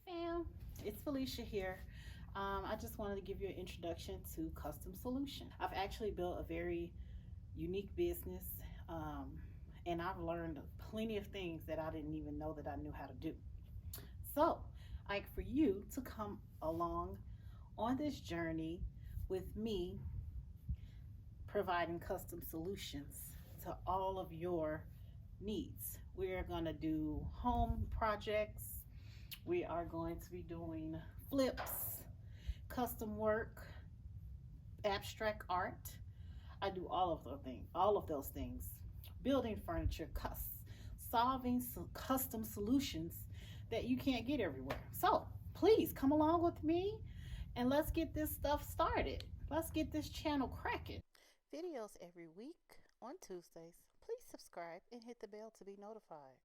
Fam, it's Felicia here. I just wanted to give you an introduction to Custom Solution. I've actually built a very unique business, and I've learned plenty of things that I didn't even know that I knew how to do. So, I'd like for you to come along on this journey with me, providing custom solutions to all of your needs. We're going to do home projects. We are going to be doing flips, custom work, abstract art. I do all of those things. Building furniture, solving some custom solutions that you can't get everywhere. So please come along with me and let's get this stuff started. Let's get this channel cracking. Videos every week on Tuesdays. Please subscribe and hit the bell to be notified.